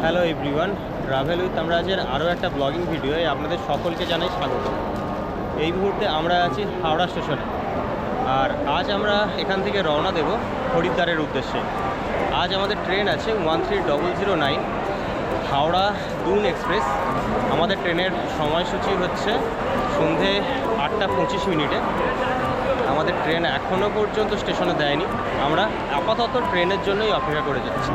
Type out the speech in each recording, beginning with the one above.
Hello everyone, travel with আমরা আজের আরও একটা ব্লগিং ভিডিওয়ে আপনাদের সকলকে জানাই স্বাগত। এই মুহূর্তে আমরা আছি হাওড়া স্টেশনে, আর আজ আমরা এখান থেকে রওনা দেব হরিদ্বারের উদ্দেশ্যে। আজ আমাদের ট্রেন আছে 13009 হাওড়া দুন এক্সপ্রেস। আমাদের ট্রেনের সময়সূচি হচ্ছে সন্ধে 8:25। আমাদের ট্রেন এখনও পর্যন্ত স্টেশনে দেয়নি, আমরা আপাতত ট্রেনের জন্যই অপেক্ষা করে যাচ্ছি।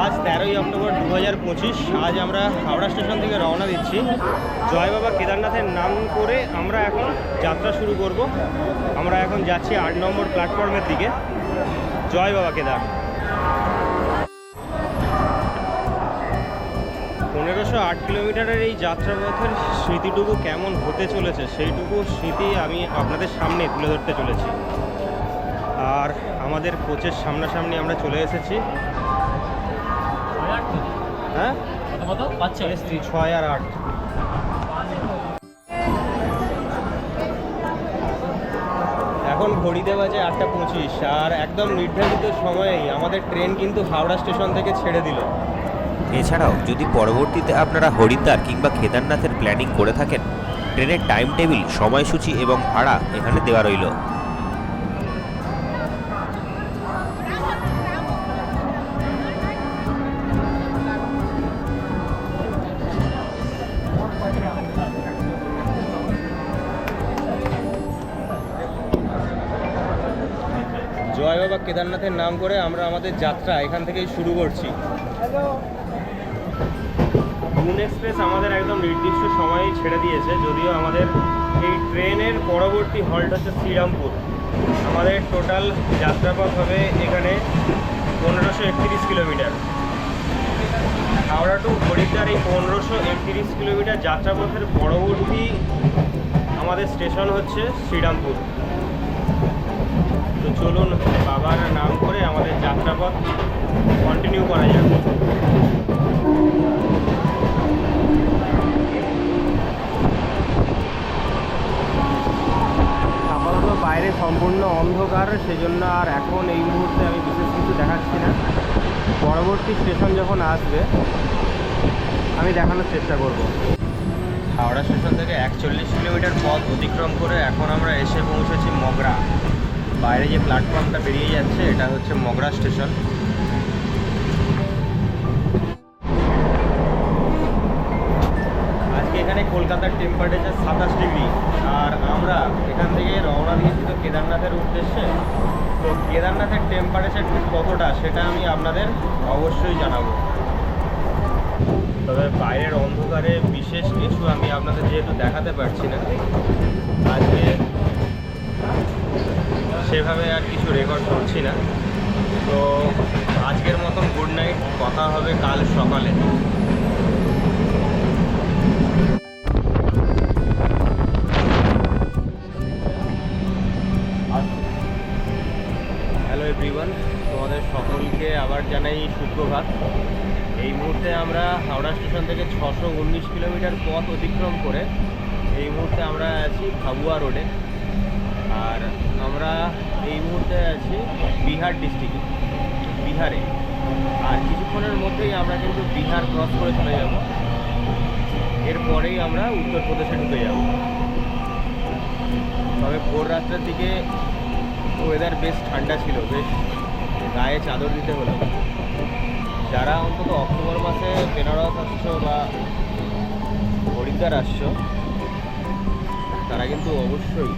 আজ 13ই অক্টোবর 2025। আজ আমরা হাওড়া স্টেশন থেকে রওনা দিচ্ছি। জয় বাবা কেদারনাথের নাম করে আমরা এখন যাত্রা শুরু করব। আমরা এখন যাচ্ছি 8 নম্বর প্ল্যাটফর্মের দিকে। জয় বাবা কেদার। 1508 কিলোমিটারের এই যাত্রাপথের স্মৃতিটুকু কেমন হতে চলেছে সেইটুকু স্মৃতি আমি আপনাদের সামনে তুলে ধরতে চলেছি। আর আমাদের কোচের সামনাসামনি আমরা চলে এসেছি। হ্যাঁ, 6 আর 8। এখন ঘড়িতে বাজে 8:25, আর একদম নির্ধারিত সময়েই আমাদের ট্রেন কিন্তু হাওড়া স্টেশন থেকে ছেড়ে দিল। এছাড়াও যদি পরবর্তীতে আপনারা হরিদ্বার কিংবা কেদারনাথের প্ল্যানিং করে থাকেন, ট্রেনের টাইম টেবিল, সময়সূচি এবং ভাড়া এখানে দেওয়া রইল। জয় বাবা কেদারনাথের নাম করে আমরা আমাদের যাত্রা এখান থেকেই শুরু করছি। দুন এক্সপ্রেস আমাদের একদম নির্দিষ্ট সময়েই ছেড়ে দিয়েছে, যদিও আমাদের এই ট্রেনের পরবর্তী হল্ট হচ্ছে শ্রীরামপুর। আমাদের টোটাল যাত্রাপথ হবে এখানে 1531 কিলোমিটার। হাওড়া টু হরিদ্বার এই 1531 কিলোমিটার যাত্রাপথের পরবর্তী আমাদের স্টেশন হচ্ছে শ্রীরামপুর। তো চলুন বাবার নাম করে আমাদের যাত্রাপথ কন্টিনিউ করা যাক। আপাতত বাইরে সম্পূর্ণ অন্ধকার, সেজন্য আর এখন এই মুহূর্তে আমি বিশেষ কিছু দেখাচ্ছি না। পরবর্তী স্টেশন যখন আসবে আমি দেখানোর চেষ্টা করব। হাওড়া স্টেশন থেকে 41 কিলোমিটার পথ অতিক্রম করে এখন আমরা এসে পৌঁছেছি মগরা। বাইরে যে প্ল্যাটফর্মটা বেরিয়ে যাচ্ছে এটা হচ্ছে মগরা স্টেশন। আজকে এখানে কলকাতার টেম্পারেচার 27 ডিগ্রি, আর আমরা এখান থেকে রওনা দিয়েছি তো কেদারনাথের উদ্দেশ্যে। তো কেদারনাথের টেম্পারেচার ঠিক কতটা সেটা আমি আপনাদের অবশ্যই জানাবো। তবে বাইরের অন্ধকারে বিশেষ কিছু আমি আপনাদের যেহেতু দেখাতে পারছি না, আজকে সেভাবে আর কিছু রেকর্ড করছি না। তো আজকের মতন গুড নাইট, কথা হবে কাল সকালে। হ্যালো এভরিওয়ান, তোমাদের সকলকে আবার জানাই সুপ্রভাত। এই মুহূর্তে আমরা হাওড়া স্টেশন থেকে 619 কিলোমিটার পথ অতিক্রম করে এই মুহূর্তে আমরা আছি ভাবুয়া রোডে। আর আমরা এই মুহূর্তে আছি বিহার ডিস্ট্রিক্টে, বিহারে। আর কিছুক্ষণের মধ্যেই আমরা কিন্তু বিহার ক্রস করে চলে যাব। এরপরেই আমরা উত্তরপ্রদেশে ঢুকে যাব। তবে ভোর রাত্রের দিকে ওয়েদার বেশ ঠান্ডা ছিল, বেশ গায়ে চাদর দিতে হলো। যারা অন্তত অক্টোবর মাসে বেনারস আসছো বা হরিদ্বার আসছো, তারা কিন্তু অবশ্যই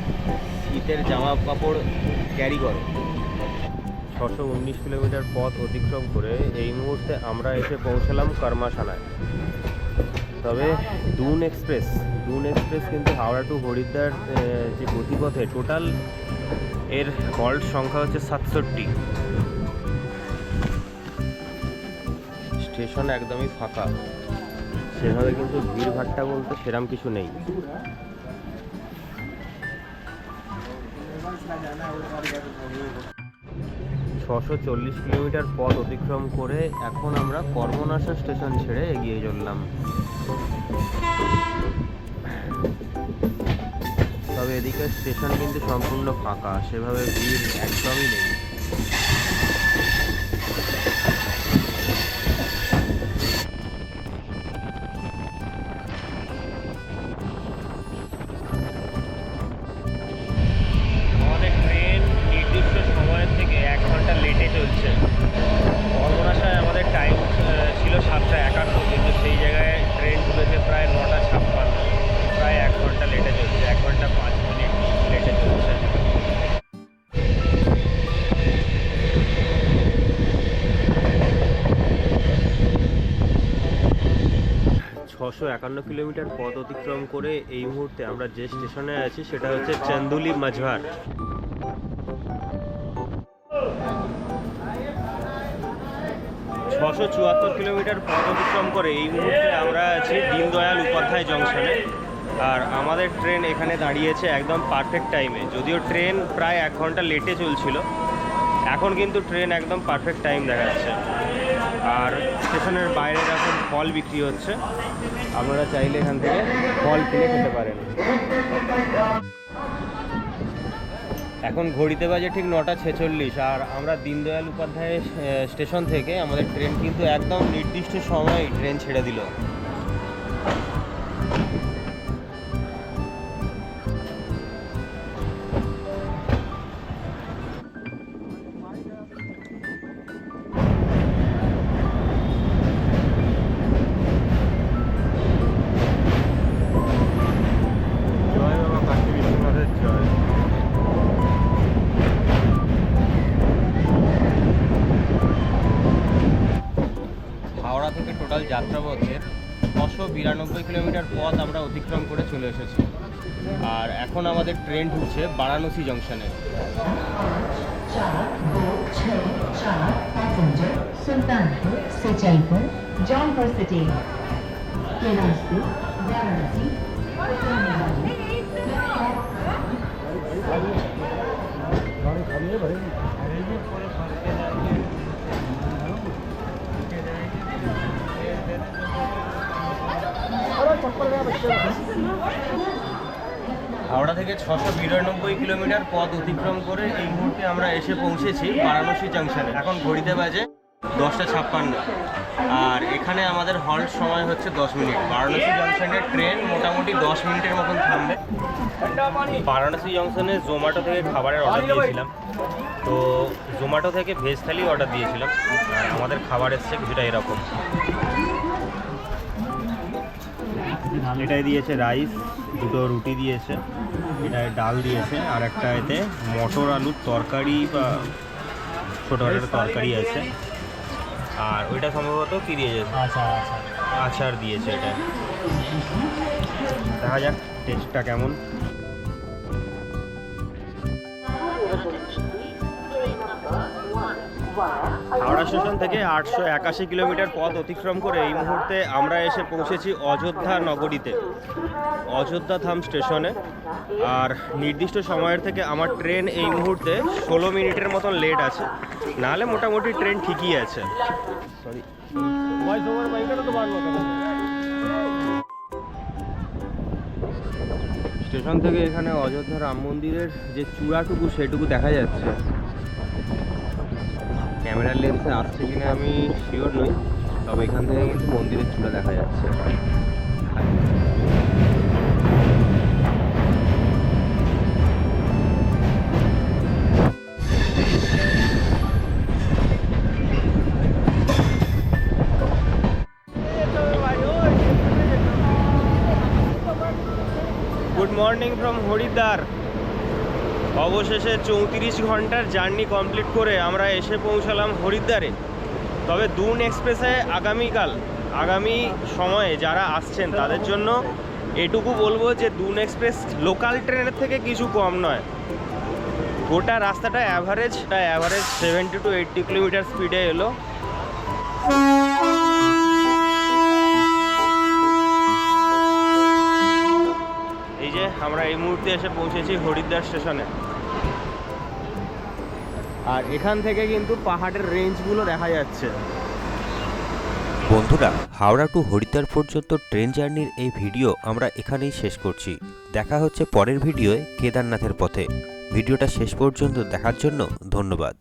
শীতের জামা কাপড় ক্যারি করো। 619 কিলোমিটার পথ অতিক্রম করে এই মুহূর্তে আমরা এসে পৌঁছালাম কর্মাশালায়। তবে দুন এক্সপ্রেস কিন্তু হাওড়া টু হরিদ্বার যে গতিপথে টোটাল এর হল্ট সংখ্যা হচ্ছে 67। স্টেশন একদমই ফাঁকা, সেভাবে কিন্তু ভিড়ভাট্টা বলতে সেরকম কিছু নেই। ছশো 40 কিলোমিটার পথ অতিক্রম করে এখন আমরা কর্মনাশা স্টেশন ছেড়ে এগিয়ে চললাম। তবে এদিকে স্টেশন কিন্তু সম্পূর্ণ ফাঁকা, সেভাবে ভিড় একদমই নেই। 651 কিলোমিটার পথ অতিক্রম করে এই মুহূর্তে আমরা যে স্টেশনে আছি সেটা হচ্ছে চান্দুলি মাঝহার। ছশো 74 কিলোমিটার পথ অতিক্রম করে এই মুহূর্তে আমরা আছি দীনদয়াল উপাধ্যায় জংশনে। আর আমাদের ট্রেন এখানে দাঁড়িয়েছে একদম পারফেক্ট টাইমে, যদিও ট্রেন প্রায় 1 ঘন্টা লেটে চলছিল, এখন কিন্তু ট্রেন একদম পারফেক্ট টাইম দেখাচ্ছে। আর স্টেশনের বাইরে এখন ফল বিক্রি হচ্ছে, আপনারা চাইলে এখান থেকে ফল কিনে খেতে পারেন। এখন ঘড়িতে বাজে ঠিক 9:46, আর আমরা দীনদয়াল উপাধ্যায় স্টেশন থেকে আমাদের ট্রেন কিন্তু একদম নির্দিষ্ট সময়ে ট্রেন ছেড়ে দিল। জয় বাবা কাশী বিশ্বনাথের জয়। হাওড়া থেকে টোটাল যাত্রাপথের 692 কিলোমিটার পথ আমরা অতিক্রম করে চলে এসেছি। আর এখন আমাদের ট্রেন ঢুকছে বারাণসী জংশনে। सुल्तानपुर से जयपुर जौनपुर सिटी के रास्ते वाराणसी হাওড়া থেকে 692 কিলোমিটার পথ অতিক্রম করে এই মুহূর্তে আমরা এসে পৌঁছেছি বারাণসী জংশনে। এখন ঘড়িতে বাজে 10:56, আর এখানে আমাদের হল্ট সময় হচ্ছে 10 মিনিট। বারাণসী জংশনের ট্রেন মোটামুটি 10 মিনিটের মতন থামবে। বারাণসী জংশনে জোম্যাটো থেকে খাবারের অর্ডার দিয়েছিলাম, তো জোম্যাটো থেকে ভেজ থালি অর্ডার দিয়েছিলাম, আর আমাদের খাবার এসছে কিছুটা এরকম। এটাই দিয়েছে রাইস, 2টো রুটি দিয়েছে, এটায় ডাল দিয়েছে, আর একটা এতে মটর আলুর তরকারি বা ছোটো একটা তরকারি আছে, আর ওইটা সম্ভবত কী দিয়েছে, আচার দিয়েছে। এটা দেখা যাক টেস্টটা কেমন। হাওড়া স্টেশন থেকে 881 কিলোমিটার পথ অতিক্রম করে এই মুহূর্তে আমরা এসে পৌঁছেছি অযোধ্যা নগরীতে, অযোধ্যা ধাম স্টেশনে। আর নির্দিষ্ট সময়ের থেকে আমার ট্রেন এই মুহূর্তে 16 মিনিটের মতন লেট আছে, নাহলে মোটামুটি ট্রেন ঠিকই আছে। সরি, স্টেশন থেকে এখানে অযোধ্যা রাম মন্দিরের যে চূড়াটুকু সেটুকু দেখা যাচ্ছে। ক্যামেরার লেন্সে আসছে কিনা আমি শিওর নই, তবে এখান থেকে কিন্তু মন্দিরের চূড়া দেখা যাচ্ছে। Good morning from Haridwar. অবশেষে 34 ঘন্টার জার্নি কমপ্লিট করে আমরা এসে পৌঁছালাম হরিদ্বারে। তবে দুন এক্সপ্রেসে আগামী সময়ে যারা আসছেন তাদের জন্য এটুকু বলবো যে দুন এক্সপ্রেস লোকাল ট্রেনের থেকে কিছু কম নয়। গোটা রাস্তাটা অ্যাভারেজ 70 to 80 কিলোমিটার স্পিডে এলো। এই যে আমরা এই মুহূর্তে এসে পৌঁছেছি হরিদ্বার স্টেশনে, আর এখান থেকে কিন্তু পাহাড়ের রেঞ্জগুলো দেখা যাচ্ছে। বন্ধুরা, হাওড়া টু হরিদ্বার পর্যন্ত ট্রেন জার্নির এই ভিডিও আমরা এখানেই শেষ করছি। দেখা হচ্ছে পরের ভিডিওয় কেদারনাথের পথে। ভিডিওটা শেষ পর্যন্ত দেখার জন্য ধন্যবাদ।